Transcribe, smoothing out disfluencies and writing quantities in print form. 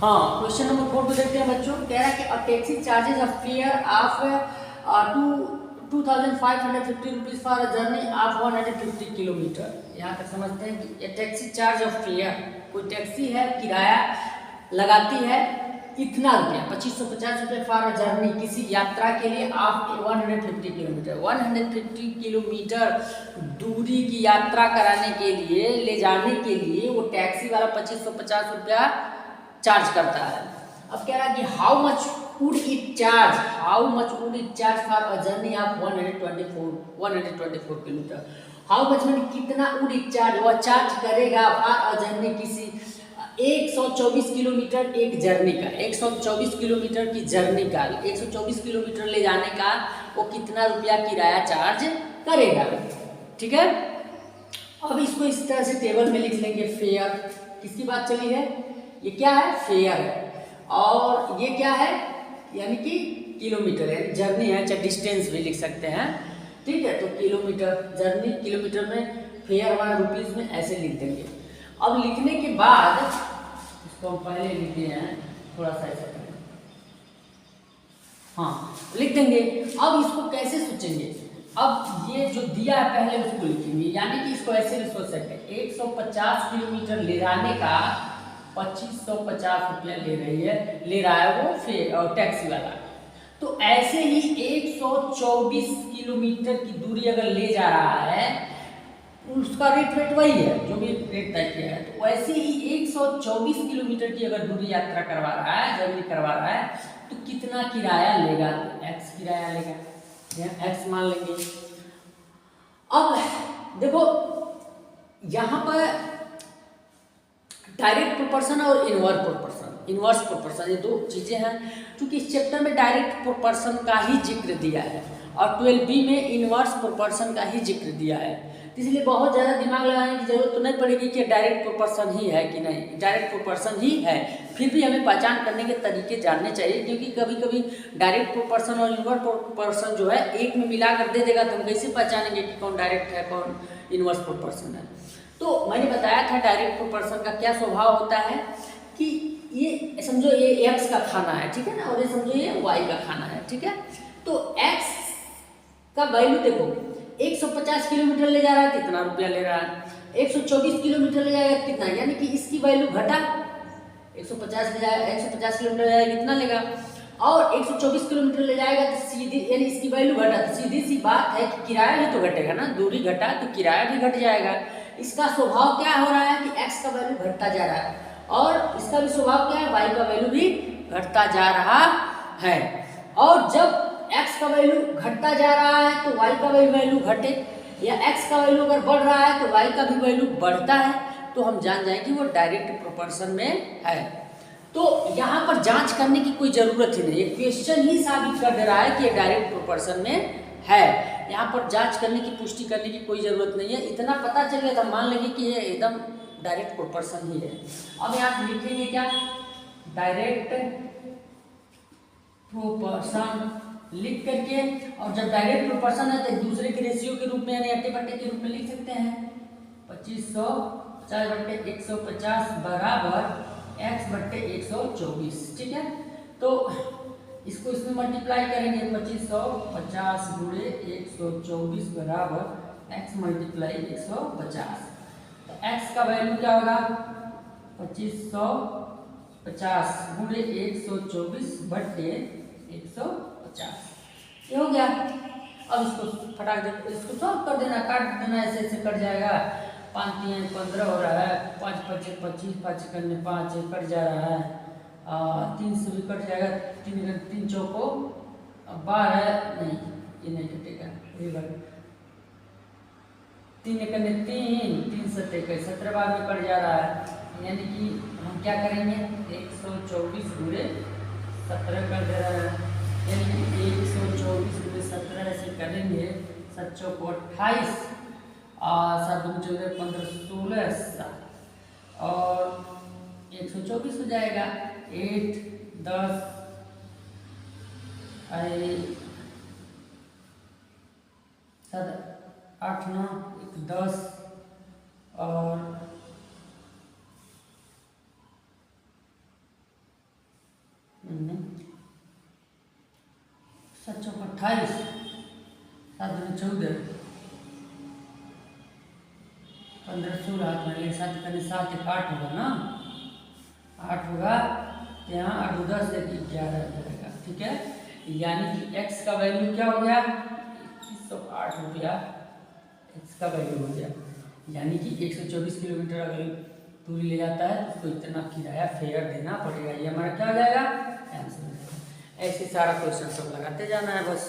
हाँ, question number 4 को देखते हैं बच्चों। कह रहा है कि a taxi charges a fair of 2550 rupees for a journey of 150 kilometre. यहाँ तक समझते हैं कि ए टैक्सी चार्ज ऑफ फेयर, कोई टैक्सी है किराया लगाती है इतना रुपया 2550 रुपये फॉर अ जर्नी, किसी यात्रा के लिए आप 150 किलोमीटर 150 किलोमीटर दूरी की यात्रा कराने के लिए, ले जाने के लिए वो टैक्सी वाला 2550 रुपया चार्ज करता है। अब कह रहा है कि how much would it charge for a journey of 124 kilometre. How much मैंने कितना वुड इट चार्ज, वह चार्ज करेगा फॉर अ जर्नी, किसी 124 किलोमीटर एक जर्नी का, 124 किलोमीटर की जर्नी का, 124 किलोमीटर ले जाने का वो कितना रुपया किराया चार्ज करेगा। ठीक है, अब इसको इस तरह से टेबल में लिख लेंगे। फेयर, किसकी बात चली है, ये क्या है, फेयर है, और ये क्या है, यानी कि किलोमीटर है, जर्नी है, चाहे डिस्टेंस भी लिख सकते हैं। ठीक है, तो किलोमीटर जर्नी, किलोमीटर में फेयर हमारा रुपीज में ऐसे लिख देंगे। अब लिखने के बाद इसको हम पहले लिख दिए हैं, थोड़ा सा ऐसा करें, हाँ लिख देंगे। अब इसको कैसे सोचेंगे, अब ये जो दिया है पहले उसको लिखेंगे, यानी कि इसको ऐसे भी सोच सकते हैं 150 किलोमीटर ले जाने का 2550 रुपया ले रहा है वो टैक्सी वाला। तो ऐसे ही 124 किलोमीटर की दूरी अगर ले जा रहा है, उसका रेट वही है जो भी रेट तय किया है। तो वैसे ही 124 किलोमीटर की अगर दूरी यात्रा करवा रहा है, जर्नी करवा रहा है, तो कितना किराया लेगा, तो एक्स किराया लेगा, एक्स मान लेंगे। अब देखो यहाँ पर डायरेक्ट प्रोपोर्शन और इनवर्स प्रोपोर्शन ये दो चीजें हैं। क्योंकि इस चैप्टर में डायरेक्ट प्रोपोर्शन का ही जिक्र दिया है और 12B में इनवर्स प्रोपोर्शन का ही जिक्र दिया है, इसलिए बहुत ज़्यादा दिमाग लगाने की जरूरत तो नहीं पड़ेगी कि डायरेक्ट प्रोपोर्शन ही है कि नहीं, डायरेक्ट प्रोपोर्शन ही है। फिर भी हमें पहचान करने के तरीके जानने चाहिए, क्योंकि कभी कभी डायरेक्ट प्रोपोर्शन और इनवर्स प्रोपोर्शन जो है एक में मिला कर दे देगा, तो हम कैसे पहचानेंगे कि कौन डायरेक्ट है कौन इनवर्स प्रोपोर्शन है। तो मैंने बताया था डायरेक्ट प्रोपोर्शन का क्या स्वभाव होता है कि ये समझो ये एक्स का खाना है, ठीक है ना, और ये समझो ये वाई का खाना है, ठीक है। तो एक्स का वैल्यू देखो 150 किलोमीटर ले जा रहा है, कितना रुपया ले रहा है, 124 किलोमीटर ले जाएगा कितना, यानी कि इसकी वैल्यू घटा 150 ले जाएगा, 150 किलोमीटर ले जाएगा कितना लेगा, और 124 किलोमीटर ले जाएगा तो सीधी, यानी इसकी वैल्यू घटा, तो सीधी सी बात है कि किराया भी तो घटेगा ना, दूरी घटा तो किराया भी घट जाएगा। इसका स्वभाव क्या हो रहा है कि x का वैल्यू घटता जा रहा है, और इसका भी स्वभाव क्या है, y का वैल्यू भी घटता जा रहा है। और जब x का वैल्यू घटता जा रहा है तो y का भी वैल्यू घटे, या x का वैल्यू अगर बढ़ रहा है तो y का भी वैल्यू बढ़ता है, तो हम जान जाएंगे कि वो डायरेक्ट प्रोपोर्शन में है। तो यहाँ पर जांच करने की कोई जरूरत ही नहीं, ये क्वेश्चन ही साबित कर दे रहा है कि ये डायरेक्ट प्रोपोर्शन में है। यहाँ पर जांच करने की, पुष्टि करने की कोई जरूरत नहीं है, इतना पता चल गया तो मान लेंगे कि ये एकदम डायरेक्ट प्रोपोर्शन ही है। अब यहाँ लिखेंगे क्या, डायरेक्ट प्रोपोर्शन लिख करके, और जब डायरेक्ट प्रोपोर्शन है तो एक दूसरे के रेशियो के रूप में यानी अट्टे पट्टे के रूप में लिख सकते हैं 2550/150 बराबर x बट्टे 124, ठीक है। तो इसको इसमें मल्टीप्लाई करेंगे 2550 गुणे 124 बराबर x मल्टीप्लाई 150। तो x का वैल्यू क्या होगा 2550 गुणे 124 बट्टे 150, ये हो गया। अब इसको फटाक दे, इसको सॉल्व कर देना, काट देना, ऐसे ऐसे कट जाएगा। 5 3 15 हो रहा है, 5 5 25, 5 करने 5 कट जा रहा है, 3 से भी कट जाएगा, 3 चौको 12, नहीं ये नहीं कटेगा, 3 करने 3 7 17 बार में कट जा रहा है, यानी कि हम क्या करेंगे 124 गुणे 17 कर दे रहा है, यानी कि 124 गुणे 17 ऐसे करेंगे, 7 चौको 28, 7 2 14 15 16 और 124 हो जाएगा, 8 10 8 9 10 और 7 चौक 28, 7 दूनी 14, 15 16, 8 7 करने 7 1 8 होगा ना, 8 होगा। तो यहाँ 8 2 10 11 हो जाएगा। ठीक है, यानी कि x का वैल्यू क्या हो गया, 2108 हो गया, x का वैल्यू हो गया। यानी कि 124 किलोमीटर अगर दूरी ले जाता है तो उसको इतना किराया फेयर देना पड़ेगा। ये हमारा क्या हो जाएगा, आंसर। ऐसे सारा क्वेश्चन सब लगाते जाना है बस।